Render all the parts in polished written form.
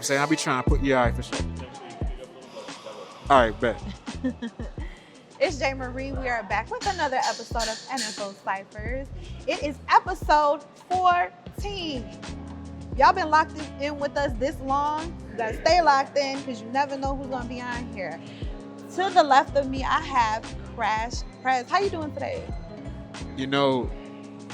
saying? I'll be trying to put you for sure. All right, bet. It's Jayy Marie. We are back with another episode of NFO Cyphers. It is episode 14. Y'all been locked in with us this long. You gotta stay locked in because you never know who's gonna be on here. To the left of me, I have Crashprez. How you doing today? You know,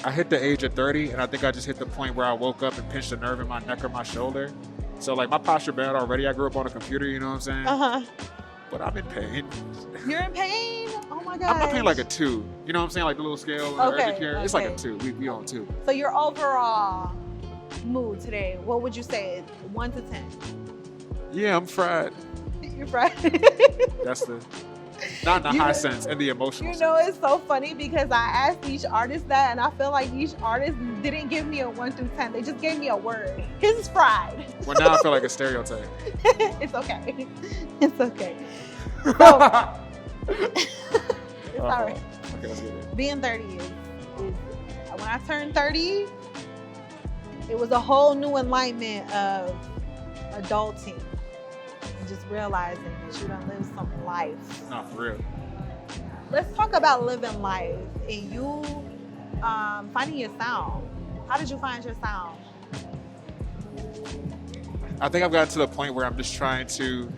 I hit the age of 30, and I think I just hit the point where I woke up and pinched a nerve in my neck or my shoulder. So, like, my posture bad already. I grew up on a computer, you know what I'm saying? Uh-huh. But I'm in pain. You're in pain? Oh, my God. I'm paying like a 2. You know what I'm saying? Like the little scale. Okay. It's like a 2. We on 2. So your overall mood today, what would you say? 1 to 10? Yeah, I'm fried. You're fried? That's not in the high sense, in the emotional sense. You know, it's so funny because I asked each artist that, and I feel like each artist didn't give me a 1 through 10. They just gave me a word. His is fried. Well, now I feel like a stereotype. It's okay. It's okay. So, it's all right. Okay, let's get it. Being 30 is when I turned 30, it was a whole new enlightenment of adulting. Just realizing that you done lived some life. Not for real. Let's talk about living life and you finding your sound. How did you find your sound? I think I've gotten to the point where I'm just trying to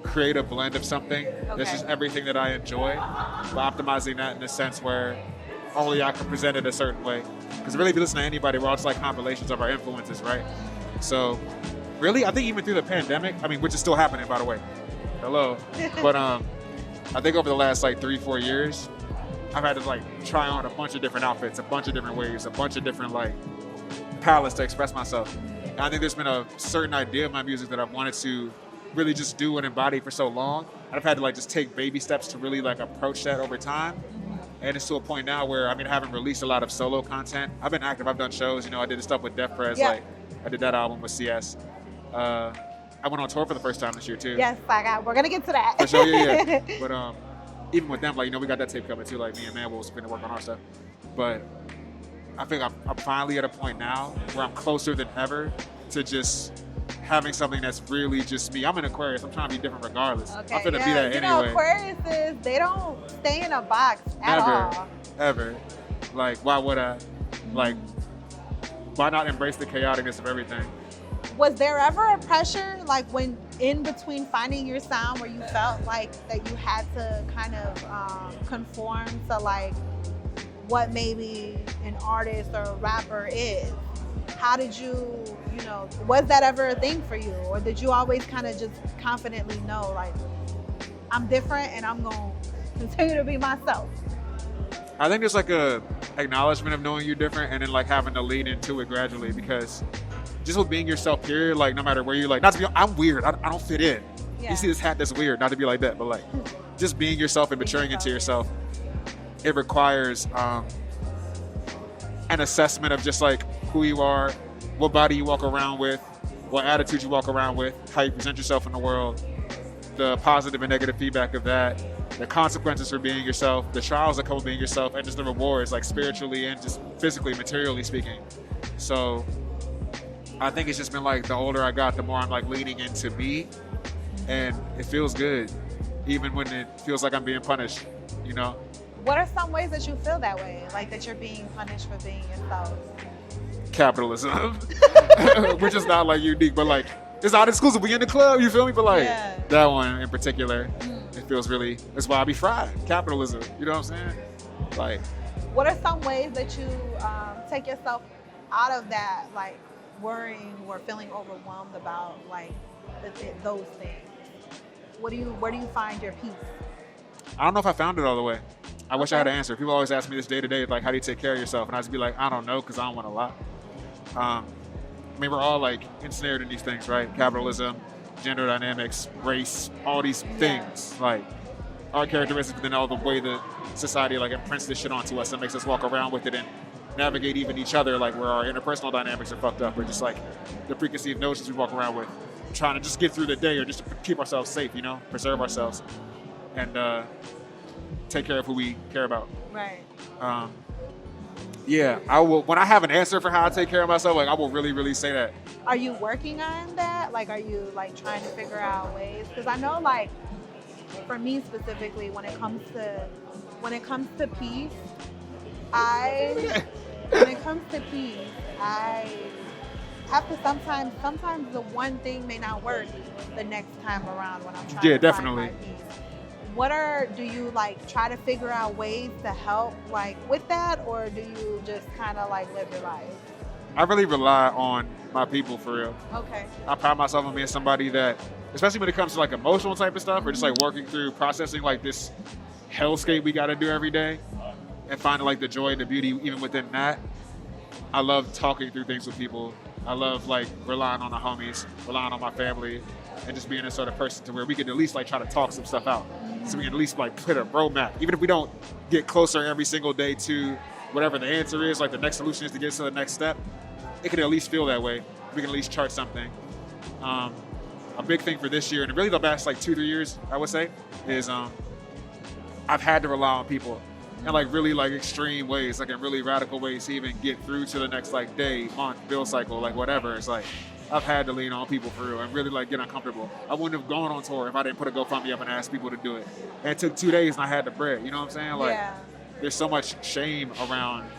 create a blend of something that's just everything that I enjoy, but optimizing that in a sense where only I can present it a certain way. Because really, if you listen to anybody, we're all just like compilations of our influences, right? So really, I think even through the pandemic, which is still happening, by the way. Hello. But I think over the last like 3-4 years, I've had to like try on a bunch of different outfits, a bunch of different ways, a bunch of different like palettes to express myself. And I think there's been a certain idea of my music that I've wanted to really just do and embody for so long. And I've had to like just take baby steps to really like approach that over time. And it's to a point now where I haven't released a lot of solo content. I've been active, I've done shows, I did the stuff with NFO Cyphers, like I did that album with CS. I went on tour for the first time this year too. Yes, we're gonna get to that. For sure, yeah. But even with them, like we got that tape coming too. Like me and Manuel was going to work on our stuff. But I think I'm finally at a point now where I'm closer than ever to just having something that's really just me. I'm an Aquarius. I'm trying to be different regardless. Okay, I'm finna be that anyway. Aquariuses, they don't stay in a box at all. Ever. Like, why would I? Like, why not embrace the chaoticness of everything? Was there ever a pressure, like when in between finding your sound, where you felt like that you had to kind of conform to like what maybe an artist or a rapper is? How did you, was that ever a thing for you? Or did you always kind of just confidently know, like, I'm different and I'm going to continue to be myself? I think there's like a acknowledgement of knowing you're different and then like having to lean into it gradually, because just with being yourself, period, like no matter where you're like, not to be, I'm weird, I don't fit in. Yeah. You see this hat that's weird, not to be like that, but like just being yourself and maturing into yourself, it requires an assessment of just like who you are, what body you walk around with, what attitude you walk around with, how you present yourself in the world, the positive and negative feedback of that, the consequences for being yourself, the trials that come with being yourself, and just the rewards, like spiritually and just physically, materially speaking. So I think it's just been like the older I got, the more I'm like leaning into me, and it feels good, even when it feels like I'm being punished, What are some ways that you feel that way, like that you're being punished for being yourself? Capitalism. We're just not like unique, but like it's not exclusive. We in the club, you feel me? But like that one in particular, it feels really. That's why I be fried. Capitalism. You know what I'm saying? Like, what are some ways that you take yourself out of that, like worrying or feeling overwhelmed about like those things? Where do you find your peace? I don't know if I found it all the way. I wish I had an answer. People always ask me this day to day, like, how do you take care of yourself? And I just be like, I don't know, because I don't want to lie. We're all like ensnared in these things, right? Capitalism, gender dynamics, race, all these things, like our characteristics, but then all the way that society like imprints this shit onto us and makes us walk around with it and navigate even each other, like where our interpersonal dynamics are fucked up, or just like the preconceived notions we walk around with, trying to just get through the day or just to keep ourselves safe, preserve ourselves, and take care of who we care about. Right. Yeah, I will. When I have an answer for how I take care of myself, like I will really, really say that. Are you working on that? Like, are you like trying to figure out ways? Because I know, like, for me specifically, when it comes to peace, I when it comes to peace, I have to sometimes the one thing may not work the next time around when I'm trying to definitely. find my peace. Do you like try to figure out ways to help like with that, or do you just kind of like live your life? I really rely on my people for real. Okay. I pride myself on being somebody that, especially when it comes to like emotional type of stuff, or just like working through processing like this hellscape we got to do every day, and finding like the joy and the beauty even within that. I love talking through things with people. I love like relying on the homies, relying on my family, and just being a sort of person to where we can at least like try to talk some stuff out. So we can at least like put a roadmap, even if we don't get closer every single day to whatever the answer is, like the next solution is to get us to the next step. It can at least feel that way. We can at least chart something. A big thing for this year, and really the past like 2-3 years, I would say, is I've had to rely on people in like really like extreme ways, like in really radical ways to even get through to the next like day, month, bill cycle, like whatever. It's like I've had to lean on people for real and really like get uncomfortable. I wouldn't have gone on tour if I didn't put a GoFundMe up and ask people to do it. And it took 2 days and I had the bread. You know what I'm saying? Like there's so much shame around,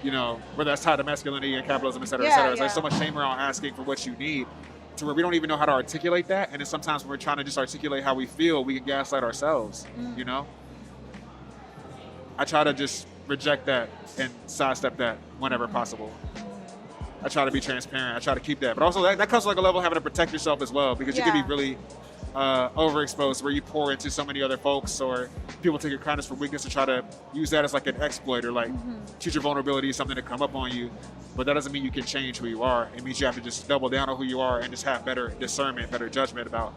you know, whether that's tied to masculinity and capitalism, et cetera, et cetera. There's so much shame around asking for what you need to where we don't even know how to articulate that. And then sometimes when we're trying to just articulate how we feel, we can gaslight ourselves, you know? I try to just reject that and sidestep that whenever possible. I try to be transparent. I try to keep that. But also that comes to like a level of having to protect yourself as well, because you can be really overexposed where you pour into so many other folks, or people take your kindness for weakness and try to use that as like an exploit, or like teach your vulnerability is something to come up on you. But that doesn't mean you can change who you are. It means you have to just double down on who you are and just have better discernment, better judgment about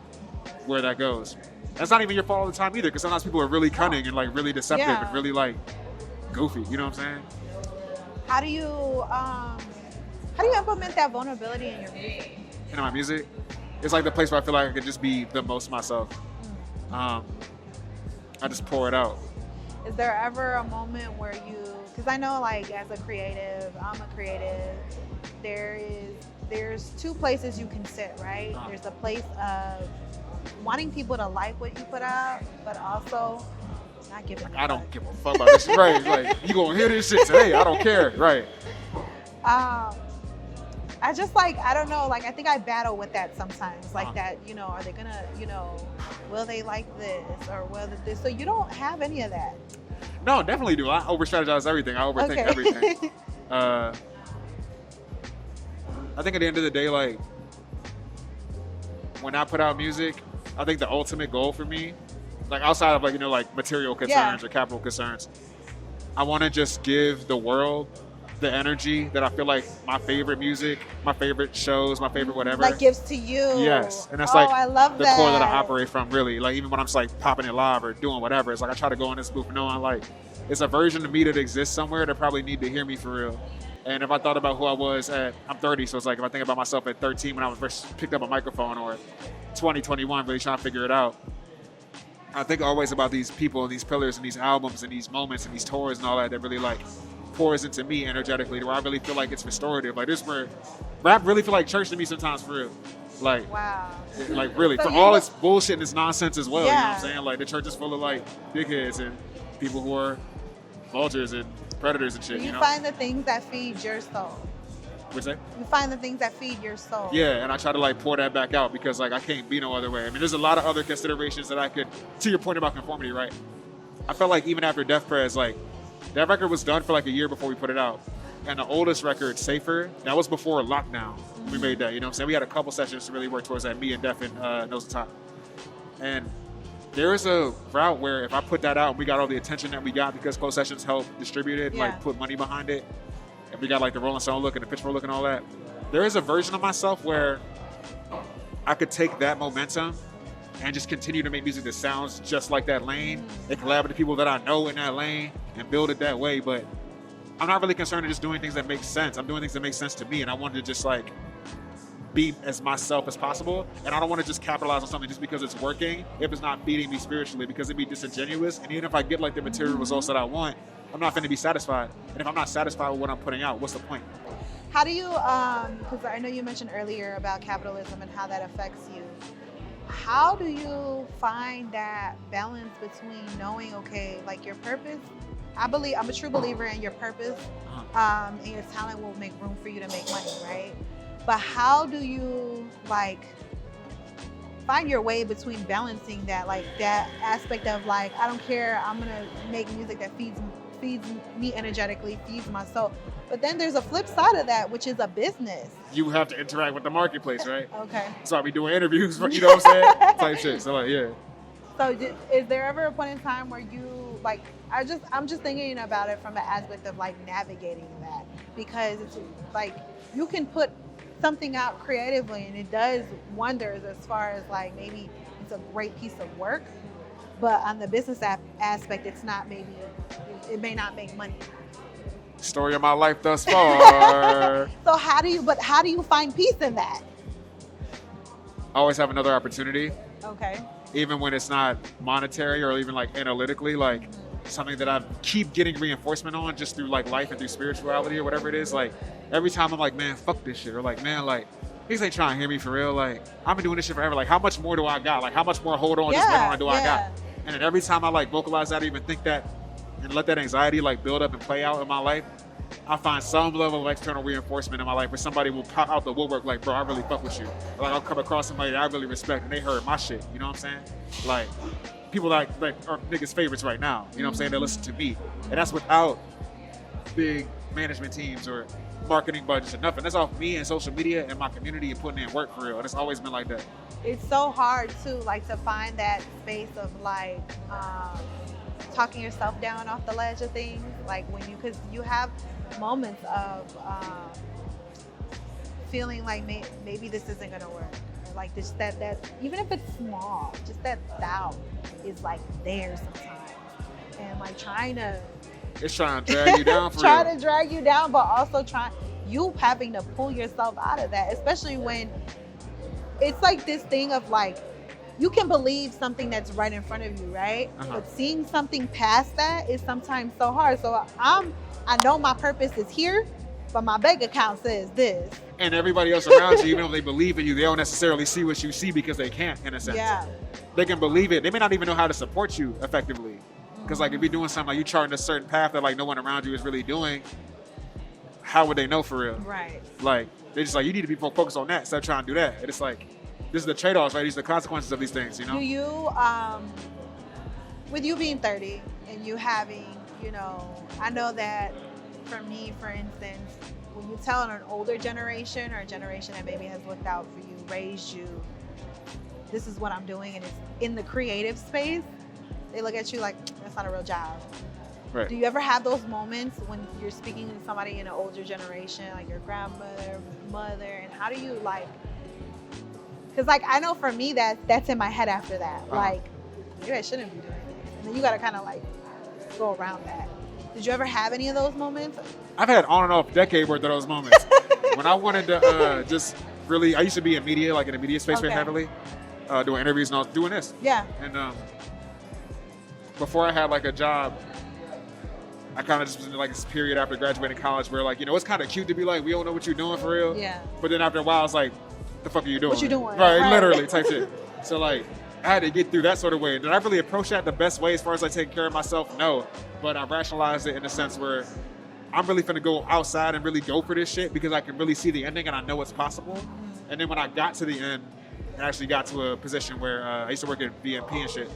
where that goes. That's not even your fault all the time either, because sometimes people are really cunning and like really deceptive and really like goofy. You know what I'm saying? How do you implement that vulnerability in your music? In my music, it's like the place where I feel like I could just be the most myself. I just pour it out. Is there ever a moment where because I know like as a creative, I'm a creative, there's two places you can sit, right? There's a place of wanting people to like what you put out, but also not giving I don't give a fuck about this. Right, like, you gonna hear this shit today, I don't care, right. I just like, I don't know, like I think I battle with that sometimes, like that, you know, are they gonna, you know, will they like this or will this? So you don't have any of that. No, definitely do. I over-strategize everything. I overthink everything. I think at the end of the day, like, when I put out music, I think the ultimate goal for me, like outside of like, you know, like material concerns or capital concerns, I want to just give the world the energy that I feel like my favorite music, my favorite shows, my favorite whatever, like gives to you. Yes, and that's like I love the core that I operate from. Really, like even when I'm just like popping it live or doing whatever, it's like I try to go in this booth knowing like it's a version of me that exists somewhere that probably need to hear me for real. And if I thought about who I was I'm 30, so it's like if I think about myself at 13 when I was first picked up a microphone, or 2021 really trying to figure it out, I think always about these people and these pillars and these albums and these moments and these tours and all that really like pours into me energetically, to where I really feel like it's restorative. Like this is where rap really feel like church to me sometimes for real. Like, wow. Like really, so for all its bullshit and its nonsense as well, you know what I'm saying? Like the church is full of like dickheads and people who are vultures and predators and shit, you know? Find the things that feed your soul. What's that? You find the things that feed your soul. Yeah, and I try to like pour that back out, because like I can't be no other way. I mean, there's a lot of other considerations that I could, to your point about conformity, right? I felt like even after NFO, like that record was done for like a year before we put it out. And the oldest record, Cypher, that was before lockdown. We made that, you know what I'm saying? We had a couple sessions to really work towards that, me and Def and Nose the Top. And there is a route where if I put that out, we got all the attention that we got because closed sessions helped distribute it, like put money behind it. And we got like the Rolling Stone look and the Pitchfork look and all that. There is a version of myself where I could take that momentum and just continue to make music that sounds just like that lane and collaborate with people that I know in that lane and build it that way. But I'm not really concerned with just doing things that make sense. I'm doing things that make sense to me, and I wanted to just like be as myself as possible. And I don't want to just capitalize on something just because it's working if it's not feeding me spiritually, because it'd be disingenuous. And even if I get like the material results that I want, I'm not going to be satisfied. And if I'm not satisfied with what I'm putting out, what's the point? How do you, because I know you mentioned earlier about capitalism and how that affects you. How do you find that balance between knowing, okay, like your purpose? I'm a true believer in your purpose, and your talent will make room for you to make money, right? But how do you like find your way between balancing that, like that aspect of like, I don't care, I'm gonna make music that feeds me energetically, feeds my soul. But then there's a flip side of that, which is a business. You have to interact with the marketplace, right? Okay. That's why we doing interviews, you know what I'm saying? Type shit. So like, yeah. So is there ever a point in time where you like, I'm just thinking about it from the aspect of like navigating that, because it's like you can put something out creatively and it does wonders as far as like maybe it's a great piece of work, but on the business aspect, it's not, maybe it may not make money. Story of my life thus far. So how do you find peace in that? I always have another opportunity. Okay. Even when it's not monetary or even like analytically, like something that I keep getting reinforcement on just through like life and through spirituality or whatever it is. Like every time I'm like, man, fuck this shit. Or like, man, like these ain't trying to hear me for real. Like I've been doing this shit forever. Like how much more do I got? Like how much more hold on, just hold on do I got? And then every time I like vocalize that, even think that and let that anxiety like build up and play out in my life, I find some level of external reinforcement in my life where somebody will pop out the woodwork like, bro, I really fuck with you. Or, like I'll come across somebody that I really respect and they heard my shit, you know what I'm saying? Like people like are niggas' favorites right now, you know what I'm saying? They listen to me. And that's without big management teams or marketing budgets or nothing. That's off me and social media and my community and putting in work for real. And it's always been like that. It's so hard too, like to find that space of like talking yourself down off the ledge of things, like when you, because you have moments of feeling like maybe this isn't gonna work, or like this that even if it's small, just that doubt is like there sometimes, and like it's trying to drag you down for trying real. to drag you down, but also you having to pull yourself out of that, especially when it's like this thing of like, you can believe something that's right in front of you, right? But seeing something past that is sometimes so hard. So I know my purpose is here, but my bank account says this. And everybody else around you, even though they believe in you, they don't necessarily see what you see because they can't, in a sense. Yeah. They can believe it. They may not even know how to support you effectively. Because like if you're doing something like you charting a certain path that like no one around you is really doing, how would they know for real? Right. Like they're just like, you need to be focused on that instead of trying to do that. And it's like, this is the trade-offs, right? These are the consequences of these things, you know? Do you, with you being 30 and you having, you know, I know that for me, for instance, when you tell an older generation or a generation that maybe has looked out for you, raised you, this is what I'm doing, and it's in the creative space, they look at you like, that's not a real job. Right. Do you ever have those moments when you're speaking to somebody in an older generation, like your grandmother, mother, and how do you like, because like I know for me that's in my head after that. Like, maybe I shouldn't be doing this. And then you gotta kind of like go around that. Did you ever have any of those moments? I've had on and off decade worth of those moments. When I wanted to just really, I used to be in media, like in the media space very heavily, doing interviews, and I was doing this. Yeah. And before I had like a job, I kind of just was in like this period after graduating college where like, you know, it's kind of cute to be like, we don't know what you're doing for real. Yeah. But then after a while, it's like, the fuck are you doing? What you doing? Right, literally type shit. So like, I had to get through that sort of way. Did I really approach that the best way as far as like taking care of myself? No. But I rationalized it in a sense where I'm really finna go outside and really go for this shit because I can really see the ending and I know it's possible. And then when I got to the end and actually got to a position where I used to work at BNP and shit,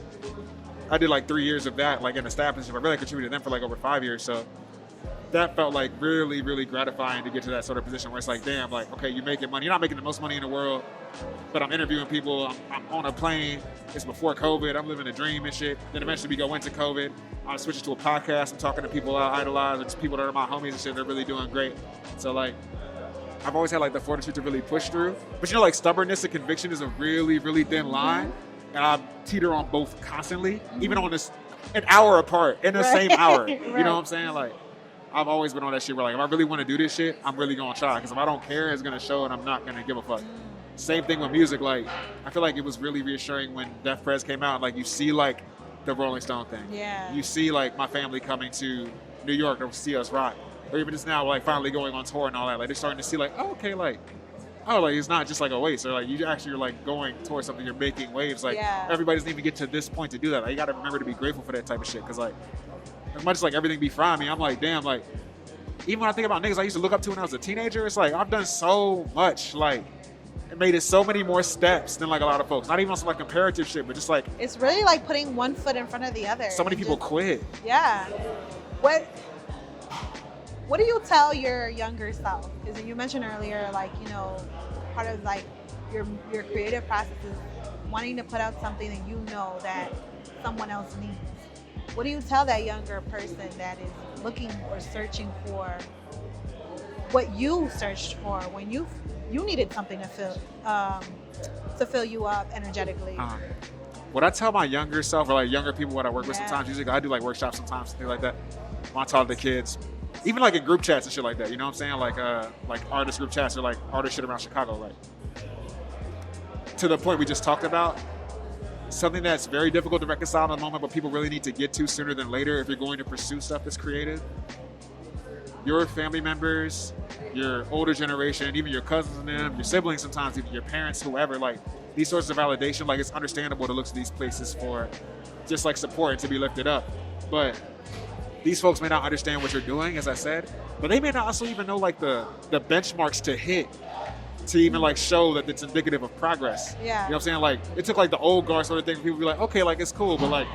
I did like 3 years of that, like in a staff position. I really contributed to them for like over 5 years. So that felt like really, really gratifying to get to that sort of position where it's like, damn, like, okay, you're making money. You're not making the most money in the world, but I'm interviewing people. I'm on a plane. It's before COVID. I'm living a dream and shit. Then eventually we go into COVID. I switched to a podcast. I'm talking to people I idolize, or just people that are my homies and shit. They're really doing great. So like, I've always had like the fortitude to really push through. But you know, like stubbornness and conviction is a really, really thin line. And I teeter on both constantly, even on this an hour apart in the same hour. You know what I'm saying? Like, I've always been on that shit where like, if I really want to do this shit, I'm really going to try. Because if I don't care, it's going to show and I'm not going to give a fuck. Same thing with music. Like, I feel like it was really reassuring when NFO came out. Like, you see like the Rolling Stone thing. Yeah. You see like my family coming to New York to see us rock. or even just now, like finally going on tour and all that. Like they're starting to see like, oh, okay, like, oh, like it's not just like a waste, or like you actually are like going towards something. You're making waves. Like everybody doesn't even get to this point to do that. Like, you got to remember to be grateful for that type of shit. Because like as much as like everything be frying me, I'm like, damn, like even when I think about niggas I used to look up to when I was a teenager, it's like I've done so much, like. It made it so many more steps than like a lot of folks. Not even on some like comparative shit, but just like it's really like putting one foot in front of the other. So many people quit. Yeah. What do you tell your younger self? Because you mentioned earlier, like, you know, part of like your creative process is wanting to put out something that you know that someone else needs. What do you tell that younger person that is looking or searching for what you searched for when you needed something to fill you up energetically? What I tell my younger self, or like younger people what I work with sometimes, usually I do like workshops sometimes, things like that. When I talk to the kids, even like in group chats and shit like that, you know what I'm saying? Like artist group chats or like artist shit around Chicago, like to the point we just talked about, something that's very difficult to reconcile in the moment, but people really need to get to sooner than later if you're going to pursue stuff that's creative. Your family members, your older generation, even your cousins and them, your siblings sometimes, even your parents, whoever, like these sources of validation, like it's understandable to look to these places for just like support and to be lifted up. But these folks may not understand what you're doing, as I said, but they may not also even know like the benchmarks to hit to even like show that it's indicative of progress. Yeah. You know what I'm saying? Like it took like the old guard sort of thing for people to be like, okay, like it's cool, but like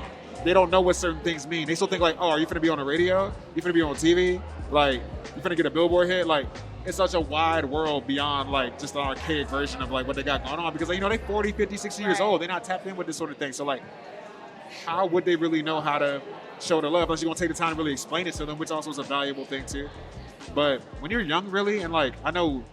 they don't know what certain things mean. They still think like, oh, are you finna be on the radio? You finna be on TV? Like, you finna get a billboard hit? Like, it's such a wide world beyond like just an archaic version of like what they got going on, because like, you know, they 40, 50, 60 years old. They're not tapped in with this sort of thing. So like, how would they really know how to show the love unless you're gonna take the time to really explain it to them, which also is a valuable thing too. But when you're young really, and like, I know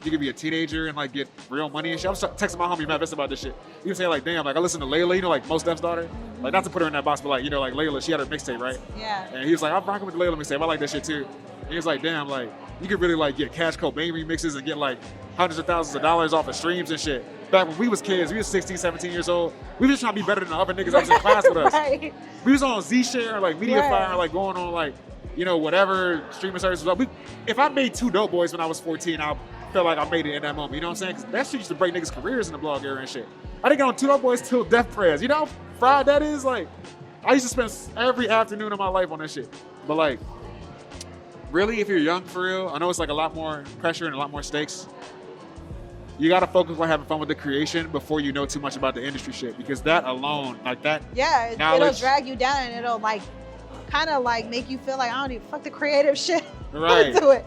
you could be a teenager and like get real money and shit. I was texting my homie Matt Vest about this shit. He was saying like, damn, like I listened to Layla, you know, like Mos Def's daughter. Like not to put her in that box, but like, you know, like Layla, she had her mixtape, right? Yeah. And he was like, I'm rocking with the Layla mixtape. I like that shit too. And he was like, damn, like you could really like get Cash Cobain remixes and get like hundreds of thousands of dollars off of streams and shit. Back when we was kids, we was 16, 17 years old. We was just trying to be better than the other niggas that was in class with us. Right. We was on Z-Share, like Mediafire, like going on like, you know, whatever streaming services. If I made 2 Dope Boys when I was 14, I felt like I made it in that moment. You know what I'm saying? Because that shit used to break niggas' careers in the blog era and shit. I didn't get on 2 Dope Boys till NFO. You know how fried that is? Like, I used to spend every afternoon of my life on that shit. But like, really, if you're young for real, I know it's like a lot more pressure and a lot more stakes. You gotta focus on having fun with the creation before you know too much about the industry shit, because that alone, like that, it'll drag you down and it'll like kind of like make you feel like I don't even fuck the creative shit. Right. Do it.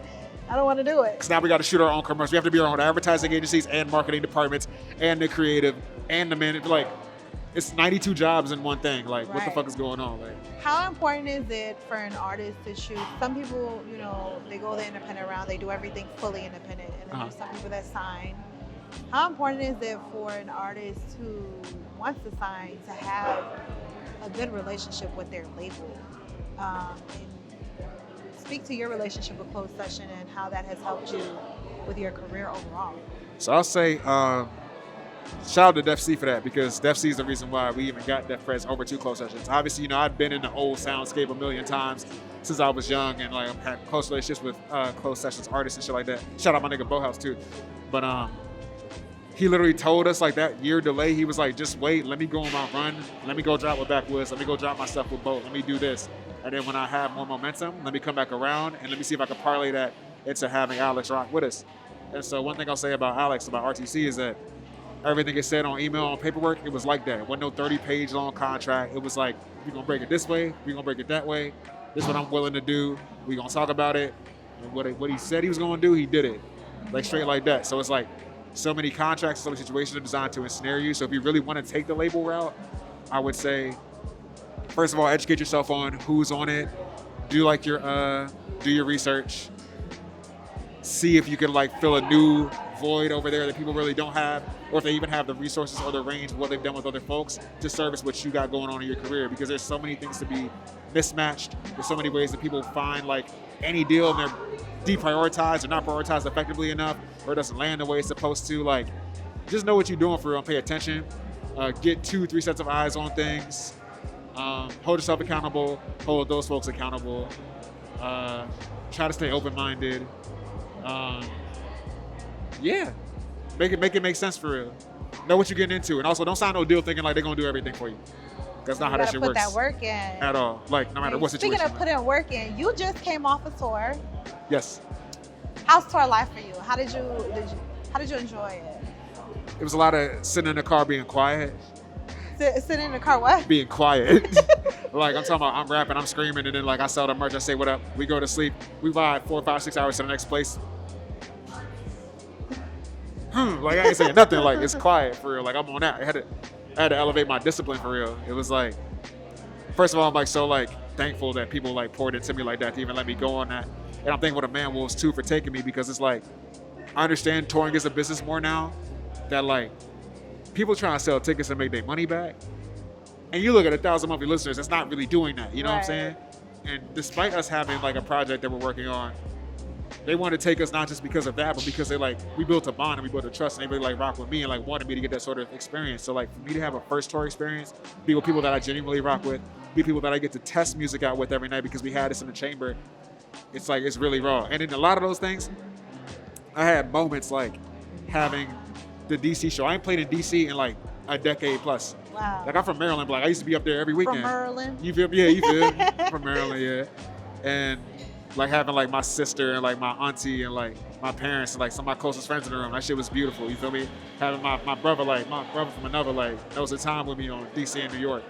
I don't want to do it. Because now we got to shoot our own commercials. We have to be our own advertising agencies and marketing departments and the creative and the manager. Like, it's 92 jobs in one thing. Like, what the fuck is going on? Like, how important is it for an artist to shoot? Some people, you know, they go the independent route. They do everything fully independent. And then there's some people that sign. How important is it for an artist who wants to sign to have a good relationship with their label? And speak to your relationship with Closed Session and how that has helped you with your career overall. So I'll say, shout out to Def C for that, because Def C is the reason why we even got NFO over to Closed Sessions. Obviously, you know, I've been in the old soundscape a million times since I was young, and like I've had close relationships with Closed Sessions artists and shit like that. Shout out my nigga Bohouse too. But he literally told us like that year delay, he was like, just wait, let me go on my run, let me go drop with Backwoods, let me go drop my stuff with Boat, let me do this. And then when I have more momentum, let me come back around and let me see if I can parlay that into having Alex rock with us. And so one thing I'll say about Alex, about RTC, is that everything is said on email, on paperwork, it was like that. It wasn't no 30-page long contract. It was like, we're gonna break it this way, we're gonna break it that way. This is what I'm willing to do. We're gonna talk about it. And what he said he was gonna do, he did it. Like straight like that. So it's like, so many contracts, so many situations are designed to ensnare you. So if you really want to take the label route, I would say, first of all, educate yourself on who's on it. Do like your do your research. See if you can like fill a new void over there that people really don't have, or if they even have the resources or the range of what they've done with other folks to service what you got going on in your career. Because there's so many things to be mismatched. There's so many ways that people find like any deal and they're deprioritized or not prioritized effectively enough, or it doesn't land the way it's supposed to. Like, just know what you're doing for real and pay attention. Get 2-3 sets of eyes on things. Hold yourself accountable. Hold those folks accountable. Try to stay open-minded. Yeah, make it make sense for real. Know what you're getting into, and also don't sign no deal thinking like they're gonna do everything for you. That's not how that shit put works. That work in at all. Like no matter what situation. Speaking of putting work in, you just came off a tour. Yes. How's tour life for you? How did you enjoy it? It was a lot of sitting in the car being quiet. Sitting in the car, what? Being quiet. Like I'm talking about, I'm rapping, I'm screaming, and then like I sell the merch, I say what up, we go to sleep, we ride 4, 5, 6 hours to the next place. Like I ain't saying nothing. Like it's quiet for real. Like I'm on that. I had to elevate my discipline for real. It was like, first of all, I'm like so like thankful that people like poured into me like that to even let me go on that. And I'm thankful to Man Wolves too for taking me, because it's like I understand touring is a business more now. That like people trying to sell tickets and make their money back. And you look at 1,000 monthly listeners, it's not really doing that. You know what I'm saying? And despite us having like a project that we're working on, they want to take us not just because of that, but because they like, we built a bond and we built a trust, and they really like rock with me and like wanted me to get that sort of experience. So like for me to have a first tour experience, be with people that I genuinely rock with, be people that I get to test music out with every night because we had this in the chamber, it's like, it's really raw. And in a lot of those things, I had moments like having the DC show. I ain't played in DC in like a decade plus. Wow. Like I'm from Maryland, but like I used to be up there every weekend. From Maryland? You feel me? Yeah, you feel me? From Maryland, yeah. And like having like my sister and like my auntie and like my parents and like some of my closest friends in the room, that shit was beautiful, you feel me? Having my brother from another, like, that was a time with me on DC and New York.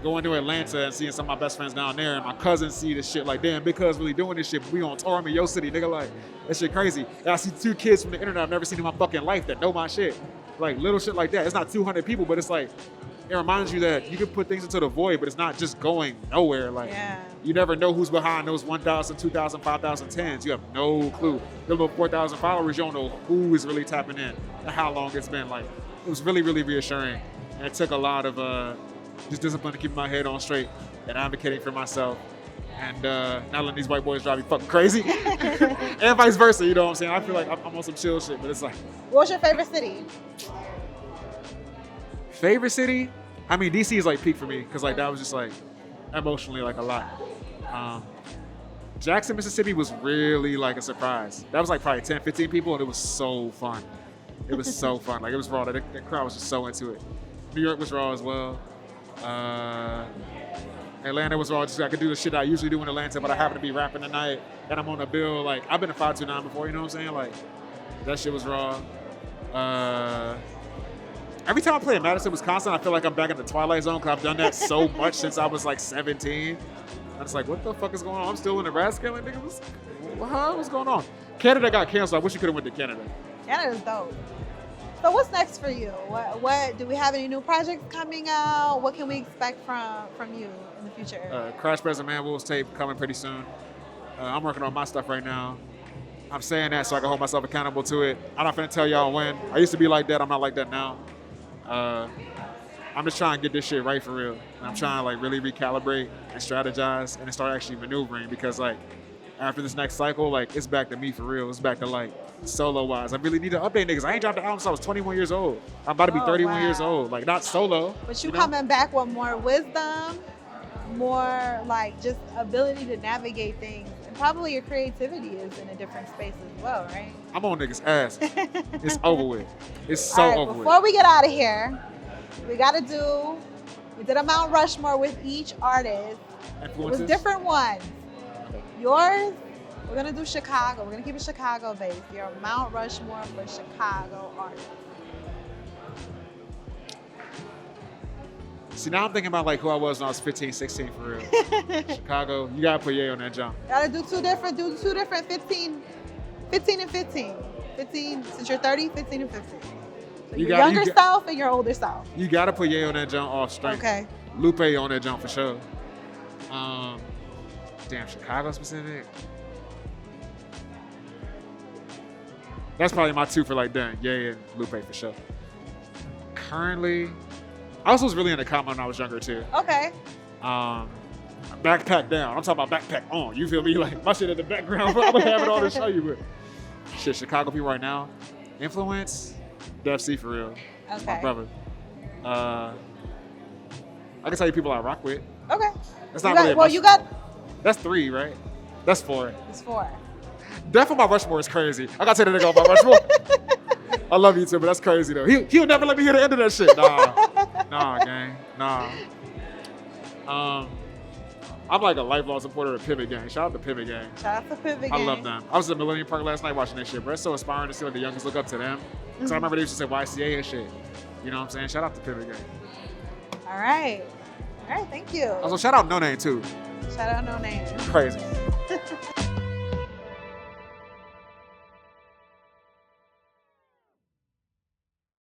Going to Atlanta and seeing some of my best friends down there, and my cousins see this shit like, damn, Big Cuz really doing this shit, but we on tour in your city, nigga, like, that shit crazy. And I see 2 kids from the internet I've never seen in my fucking life that know my shit. Like, little shit like that. It's not 200 people, but it's like, it reminds you that you can put things into the void, but it's not just going nowhere. Like, you never know who's behind those 1,000, 2,000, 5,000 tens. You have no clue. The little 4,000 followers, you don't know who is really tapping in and how long it's been. Like, it was really, really reassuring. And it took a lot of just discipline to keep my head on straight and advocating for myself. And not letting these white boys drive me fucking crazy. And vice versa, you know what I'm saying? I feel like I'm on some chill shit, but it's like. What's your favorite city? Favorite city? I mean, DC is like peak for me, because like that was just like emotionally like a lot. Jackson, Mississippi was really like a surprise. That was like probably 10, 15 people, and it was so fun. It was so fun. Like it was raw. The crowd was just so into it. New York was raw as well. Atlanta was raw. Just I could do the shit I usually do in Atlanta, but I happen to be rapping tonight, and I'm on a bill. Like I've been to 529 before, you know what I'm saying? Like that shit was raw. Every time I play in Madison, Wisconsin, I feel like I'm back in the Twilight Zone, because I've done that so much since I was like 17. I'm just like, what the fuck is going on? I'm still in Nebraska? Like, nigga, what's going on? Canada got canceled. I wish you could have went to Canada. Canada's dope. So what's next for you? What do we have any new projects coming out? What can we expect from you in the future? Crashprez and Man Wolves tape coming pretty soon. I'm working on my stuff right now. I'm saying that so I can hold myself accountable to it. I'm not finna tell y'all when. I used to be like that. I'm not like that now. I'm just trying to get this shit right for real. And I'm trying to like really recalibrate and strategize and start actually maneuvering, because like after this next cycle, like it's back to me for real. It's back to like solo wise. I really need to update niggas. I ain't dropped the album since I was 21 years old. I'm about to be 31 years old. Like not solo. But you coming back with more wisdom, more like just ability to navigate things. And probably your creativity is in a different space as well, right? I'm on niggas' ass. It's over with. It's so over with. Before we get out of here, we did a Mount Rushmore with each artist. It was different ones. Yours, we're gonna do Chicago. We're gonna keep it Chicago based. Your Mount Rushmore for Chicago artists. See, now I'm thinking about like who I was when I was 15, 16 for real. Chicago, you gotta put Jayy on that jump. Gotta do two different 15 and 15. 15, since you're 30, 15 and 15. So your younger self and your older self. You gotta put Jayy on that jump off strength. Okay. Lupe on that jump for sure. Damn, Chicago specific. That's probably my two for like done. Jayy and Lupe for sure. Currently, I also was really into comedy when I was younger too. Okay. Backpack down. I'm talking about backpack on. You feel me? Like my shit in the background. I'm gonna have it all to show you. But shit, Chicago people right now. Influence, Def C for real. Okay. My brother. I can tell you people I rock with. Okay. That's not really. You got. That's 3, right? That's 4. It's 4. Death on my Rushmore is crazy. I gotta take the nigga off my Rushmore. I love you too, but that's crazy though. He'll never let me hear the end of that shit. Nah, gang. Nah. I'm like a lifelong supporter of Pivot Gang. Shout out to Pivot Gang. Shout out to Pivot Gang. I love them. I was at Millennium Park last night watching that shit, bro. It's so inspiring to see like the youngest look up to them. Because I remember they used to say YCA and shit. You know what I'm saying? Shout out to Pivot Gang. All right. Thank you. Also, shout out No Name too. Shout out No Name. Crazy.